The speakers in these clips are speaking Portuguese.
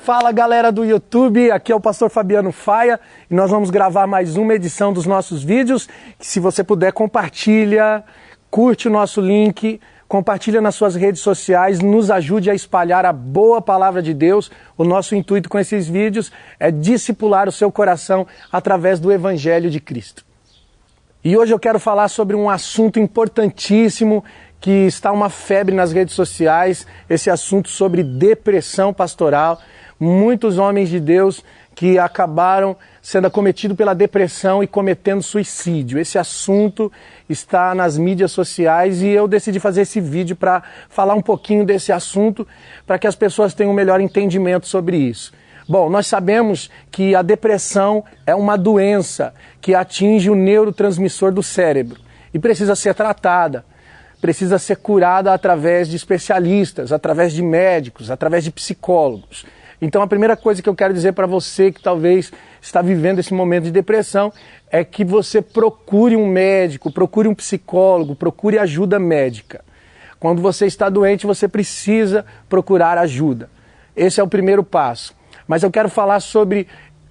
Fala galera do YouTube, aqui é o pastor Fabiano Faia e nós vamos gravar mais uma edição dos nossos vídeos. Se você puder, compartilha, curte o nosso link, compartilha nas suas redes sociais, nos ajude a espalhar a boa palavra de Deus. O nosso intuito com esses vídeos é discipular o seu coração através do Evangelho de Cristo. E hoje eu quero falar sobre um assunto importantíssimo que está uma febre nas redes sociais, esse assunto sobre depressão pastoral. Muitos homens de Deus que acabaram sendo acometidos pela depressão e cometendo suicídio. Esse assunto está nas mídias sociais e eu decidi fazer esse vídeo para falar um pouquinho desse assunto, para que as pessoas tenham um melhor entendimento sobre isso. Bom, nós sabemos que a depressão é uma doença que atinge o neurotransmissor do cérebro e precisa ser tratada, precisa ser curada através de especialistas, através de médicos, através de psicólogos. Então a primeira coisa que eu quero dizer para você que talvez está vivendo esse momento de depressão é que você procure um médico, procure um psicólogo, procure ajuda médica. Quando você está doente, você precisa procurar ajuda. Esse é o primeiro passo. Mas eu quero falar sobre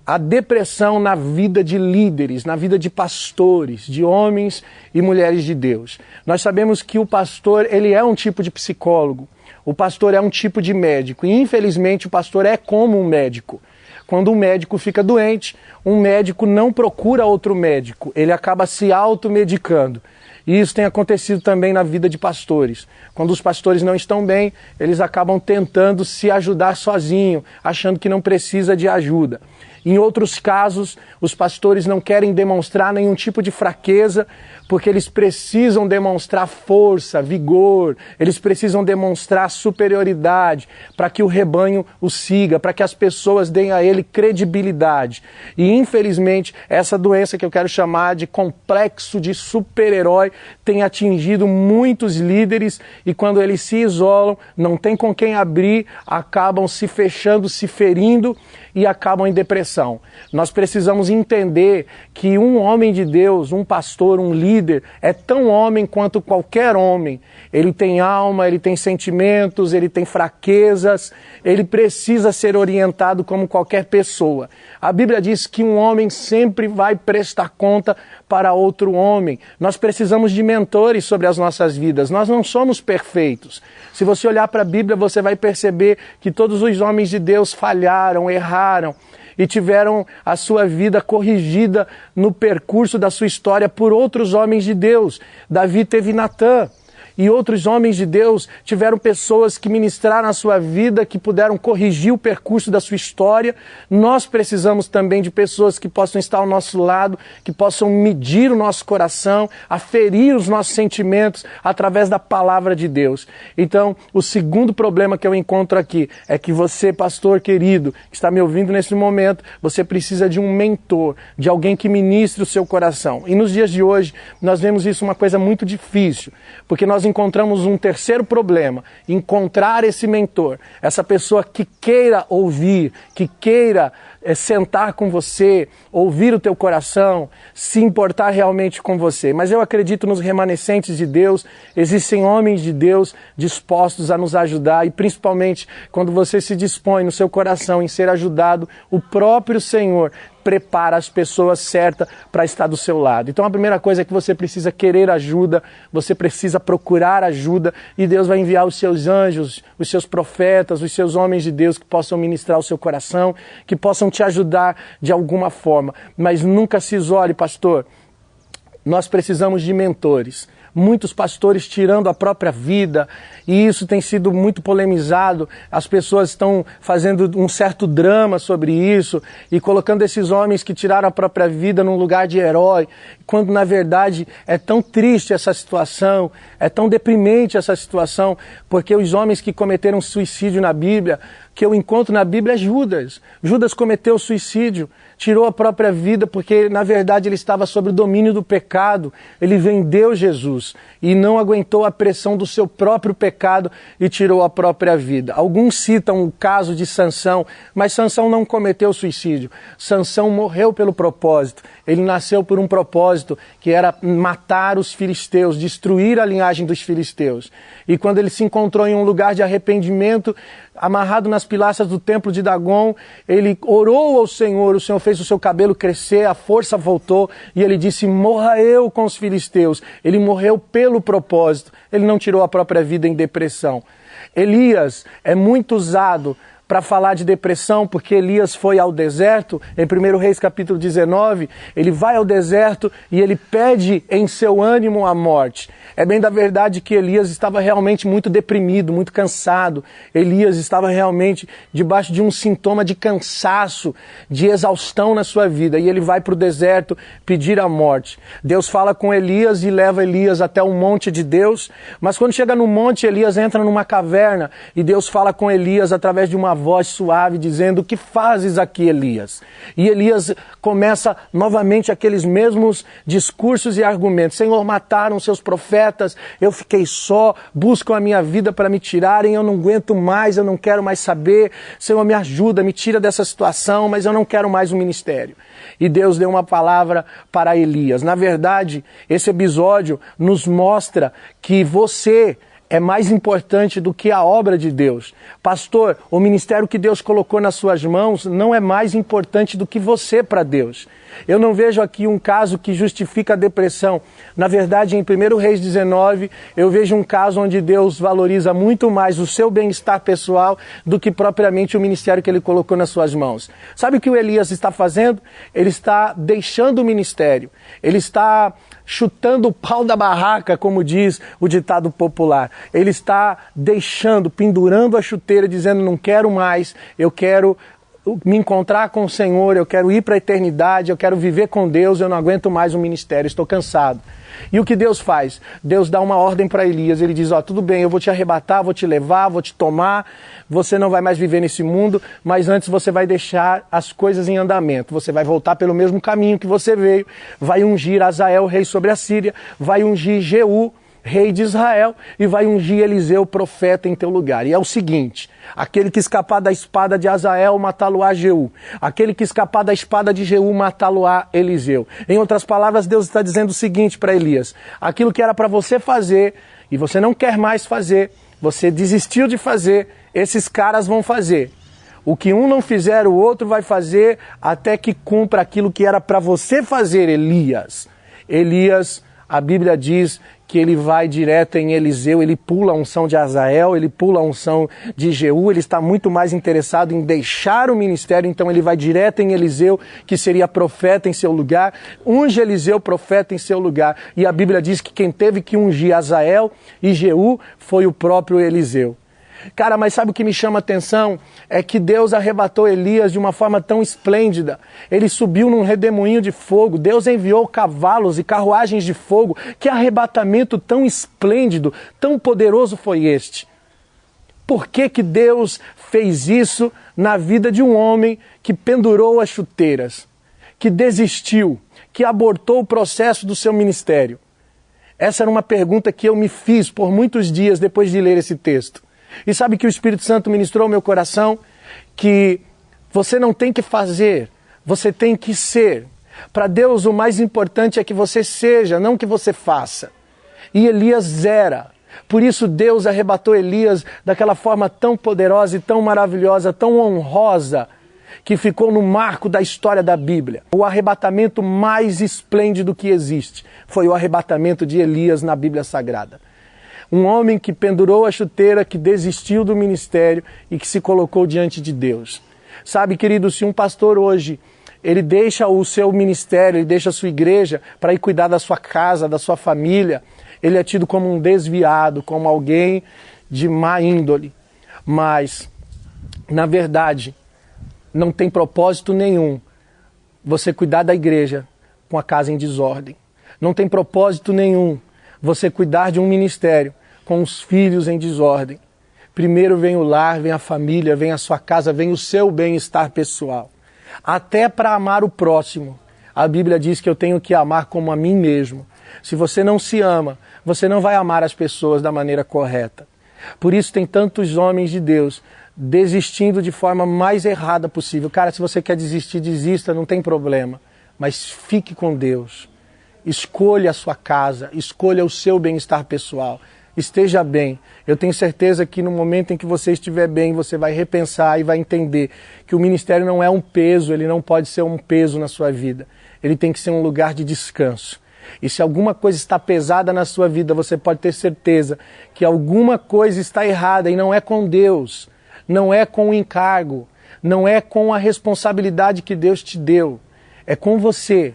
a depressão na vida de líderes, na vida de pastores, de homens e mulheres de Deus. Nós sabemos que o pastor, ele é um tipo de psicólogo. O pastor é um tipo de médico e, infelizmente, o pastor é como um médico. Quando um médico fica doente, um médico não procura outro médico, ele acaba se automedicando. E isso tem acontecido também na vida de pastores. Quando os pastores não estão bem, eles acabam tentando se ajudar sozinho, achando que não precisa de ajuda. Em outros casos, os pastores não querem demonstrar nenhum tipo de fraqueza, porque eles precisam demonstrar força, vigor, eles precisam demonstrar superioridade para que o rebanho o siga, para que as pessoas deem a ele credibilidade. E infelizmente, essa doença que eu quero chamar de complexo de super-herói tem atingido muitos líderes e quando eles se isolam, não tem com quem abrir, acabam se fechando, se ferindo e acabam em depressão. Nós precisamos entender que um homem de Deus, um pastor, um líder, é tão homem quanto qualquer homem. Ele tem alma, ele tem sentimentos, ele tem fraquezas, ele precisa ser orientado como qualquer pessoa. A Bíblia diz que um homem sempre vai prestar conta para outro homem. Nós precisamos de mentores sobre as nossas vidas. Nós não somos perfeitos. Se você olhar para a Bíblia, você vai perceber que todos os homens de Deus falharam, erraram e tiveram a sua vida corrigida no percurso da sua história por outros homens de Deus. Davi teve Natã. E outros homens de Deus tiveram pessoas que ministraram a sua vida, que puderam corrigir o percurso da sua história. Nós precisamos também de pessoas que possam estar ao nosso lado, que possam medir o nosso coração, aferir os nossos sentimentos através da palavra de Deus. Então, o segundo problema que eu encontro aqui é que você, pastor querido, que está me ouvindo nesse momento, você precisa de um mentor, de alguém que ministre o seu coração. E nos dias de hoje, nós vemos isso uma coisa muito difícil, porque nós encontramos um terceiro problema, encontrar esse mentor, essa pessoa que queira ouvir, que queira sentar com você, ouvir o teu coração, se importar realmente com você. Mas eu acredito nos remanescentes de Deus, existem homens de Deus dispostos a nos ajudar e principalmente quando você se dispõe no seu coração em ser ajudado, o próprio Senhor prepara as pessoas certas para estar do seu lado. Então a primeira coisa é que você precisa querer ajuda, você precisa procurar ajuda e Deus vai enviar os seus anjos, os seus profetas, os seus homens de Deus que possam ministrar o seu coração, que possam te ajudar de alguma forma. Mas nunca se isole, pastor. Nós precisamos de mentores. Muitos pastores tirando a própria vida, e isso tem sido muito polemizado. As pessoas estão fazendo um certo drama sobre isso e colocando esses homens que tiraram a própria vida num lugar de herói, quando na verdade é tão triste essa situação, é tão deprimente essa situação, porque os homens que cometeram suicídio na Bíblia, que eu encontro na Bíblia é Judas. Judas cometeu suicídio, tirou a própria vida porque na verdade ele estava sob o domínio do pecado, ele vendeu Jesus e não aguentou a pressão do seu próprio pecado e tirou a própria vida. Alguns citam o caso de Sansão, mas Sansão não cometeu suicídio. Sansão morreu pelo propósito. Ele nasceu por um propósito que era matar os filisteus, destruir a linhagem dos filisteus. E quando ele se encontrou em um lugar de arrependimento, amarrado nas pilastras do templo de Dagon, ele orou ao Senhor, o Senhor fez o seu cabelo crescer, a força voltou, e ele disse, morra eu com os filisteus. Ele morreu pelo propósito, ele não tirou a própria vida em depressão. Elias é muito usado para falar de depressão, porque Elias foi ao deserto, em 1 Reis capítulo 19, ele vai ao deserto e ele pede em seu ânimo a morte. É bem da verdade que Elias estava realmente muito deprimido, muito cansado. Elias estava realmente debaixo de um sintoma de cansaço, de exaustão na sua vida, e ele vai para o deserto pedir a morte. Deus fala com Elias e leva Elias até o monte de Deus, mas quando chega no monte, Elias entra numa caverna e Deus fala com Elias através de uma voz suave dizendo, o que fazes aqui, Elias? E Elias começa novamente aqueles mesmos discursos e argumentos. Senhor, mataram seus profetas, eu fiquei só, buscam a minha vida para me tirarem, eu não aguento mais, eu não quero mais saber. Senhor, me ajuda, me tira dessa situação, mas eu não quero mais o ministério. E Deus deu uma palavra para Elias. Na verdade, esse episódio nos mostra que você é mais importante do que a obra de Deus. Pastor, o ministério que Deus colocou nas suas mãos não é mais importante do que você para Deus. Eu não vejo aqui um caso que justifica a depressão. Na verdade, em 1 Reis 19, eu vejo um caso onde Deus valoriza muito mais o seu bem-estar pessoal do que propriamente o ministério que ele colocou nas suas mãos. Sabe o que o Elias está fazendo? Ele está deixando o ministério. Ele está chutando o pau da barraca, como diz o ditado popular. Ele está deixando, pendurando a chuteira, dizendo, não quero mais, eu quero me encontrar com o Senhor, eu quero ir para a eternidade, eu quero viver com Deus, eu não aguento mais o ministério, estou cansado. E o que Deus faz? Deus dá uma ordem para Elias, ele diz, tudo bem, eu vou te arrebatar, vou te levar, vou te tomar, você não vai mais viver nesse mundo, mas antes você vai deixar as coisas em andamento, você vai voltar pelo mesmo caminho que você veio, vai ungir Azael, rei sobre a Síria, vai ungir Jeú, rei de Israel, e vai ungir Eliseu, profeta, em teu lugar. E é o seguinte, aquele que escapar da espada de Azael, matá-lo-á Jeú. Aquele que escapar da espada de Jeú, matá-lo-á Eliseu. Em outras palavras, Deus está dizendo o seguinte para Elias, aquilo que era para você fazer, e você não quer mais fazer, você desistiu de fazer, esses caras vão fazer. O que um não fizer, o outro vai fazer, até que cumpra aquilo que era para você fazer, Elias. Elias, a Bíblia diz que ele vai direto em Eliseu, ele pula a unção de Azael, ele pula a unção de Jeú, ele está muito mais interessado em deixar o ministério, então ele vai direto em Eliseu, que seria profeta em seu lugar, unge Eliseu, profeta em seu lugar, e a Bíblia diz que quem teve que ungir Azael e Jeú foi o próprio Eliseu. Cara, mas sabe o que me chama a atenção? É que Deus arrebatou Elias de uma forma tão esplêndida. Ele subiu num redemoinho de fogo. Deus enviou cavalos e carruagens de fogo. Que arrebatamento tão esplêndido, tão poderoso foi este? Por que que Deus fez isso na vida de um homem que pendurou as chuteiras, que desistiu, que abortou o processo do seu ministério? Essa era uma pergunta que eu me fiz por muitos dias depois de ler esse texto. E sabe que o Espírito Santo ministrou ao meu coração? Que você não tem que fazer, você tem que ser. Para Deus o mais importante é que você seja, não que você faça. E Elias era. Por isso Deus arrebatou Elias daquela forma tão poderosa e tão maravilhosa, tão honrosa, que ficou no marco da história da Bíblia. O arrebatamento mais esplêndido que existe foi o arrebatamento de Elias na Bíblia Sagrada. Um homem que pendurou a chuteira, que desistiu do ministério e que se colocou diante de Deus. Sabe, querido, se um pastor hoje, ele deixa o seu ministério, ele deixa a sua igreja para ir cuidar da sua casa, da sua família, ele é tido como um desviado, como alguém de má índole. Mas, na verdade, não tem propósito nenhum você cuidar da igreja com a casa em desordem. Não tem propósito nenhum você cuidar de um ministério com os filhos em desordem. Primeiro vem o lar, vem a família, vem a sua casa, vem o seu bem-estar pessoal. Até para amar o próximo. A Bíblia diz que eu tenho que amar como a mim mesmo. Se você não se ama, você não vai amar as pessoas da maneira correta. Por isso tem tantos homens de Deus desistindo de forma mais errada possível. Cara, se você quer desistir, desista, não tem problema. Mas fique com Deus. Escolha a sua casa, escolha o seu bem-estar pessoal. esteja bem. Eu tenho certeza que no momento em que você estiver bem, você vai repensar e vai entender que o ministério não é um peso, ele não pode ser um peso na sua vida. Ele tem que ser um lugar de descanso. E se alguma coisa está pesada na sua vida, você pode ter certeza que alguma coisa está errada e não é com Deus, não é com o encargo, não é com a responsabilidade que Deus te deu, é com você.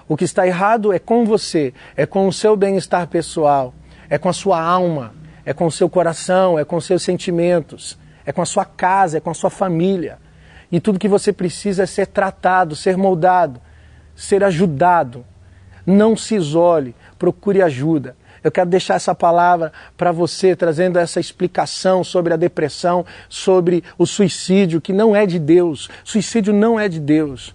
O que está errado é com você, é com o seu bem-estar pessoal, é com a sua alma, é com o seu coração, é com os seus sentimentos, é com a sua casa, é com a sua família. E tudo que você precisa é ser tratado, ser moldado, ser ajudado. Não se isole, procure ajuda. Eu quero deixar essa palavra para você, trazendo essa explicação sobre a depressão, sobre o suicídio, que não é de Deus. Suicídio não é de Deus.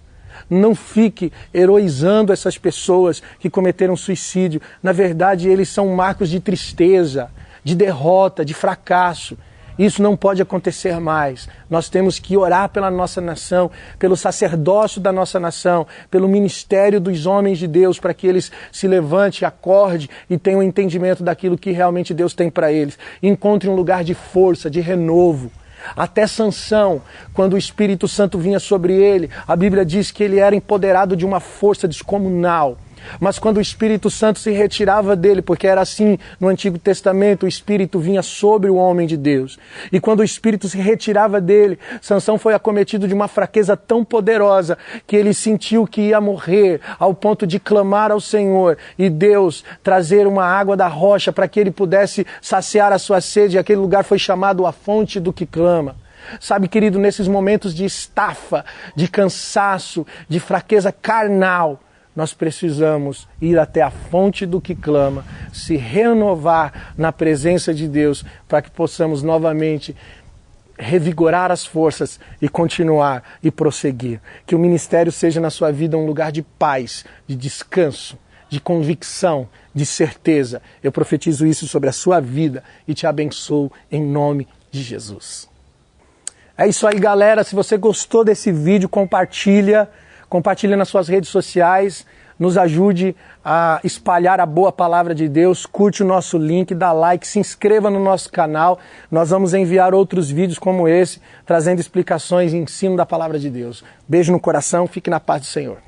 Não fique heroizando essas pessoas que cometeram suicídio. Na verdade, eles são marcos de tristeza, de derrota, de fracasso. Isso não pode acontecer mais. Nós temos que orar pela nossa nação, pelo sacerdócio da nossa nação, pelo ministério dos homens de Deus, para que eles se levantem, acordem e tenham entendimento daquilo que realmente Deus tem para eles. Encontrem um lugar de força, de renovo. Até Sansão, quando o Espírito Santo vinha sobre ele, a Bíblia diz que ele era empoderado de uma força descomunal. Mas quando o Espírito Santo se retirava dele, porque era assim no Antigo Testamento, o Espírito vinha sobre o homem de Deus. E quando o Espírito se retirava dele, Sansão foi acometido de uma fraqueza tão poderosa que ele sentiu que ia morrer, ao ponto de clamar ao Senhor e Deus trazer uma água da rocha para que ele pudesse saciar a sua sede. E aquele lugar foi chamado a fonte do que clama. Sabe, querido, nesses momentos de estafa, de cansaço, de fraqueza carnal, nós precisamos ir até a fonte do que clama, se renovar na presença de Deus, para que possamos novamente revigorar as forças e continuar e prosseguir. Que o ministério seja na sua vida um lugar de paz, de descanso, de convicção, de certeza. Eu profetizo isso sobre a sua vida e te abençoo em nome de Jesus. É isso aí, galera. Se você gostou desse vídeo, compartilha nas suas redes sociais, nos ajude a espalhar a boa palavra de Deus, curte o nosso link, dá like, se inscreva no nosso canal. Nós vamos enviar outros vídeos como esse, trazendo explicações e ensino da palavra de Deus. Beijo no coração, fique na paz do Senhor.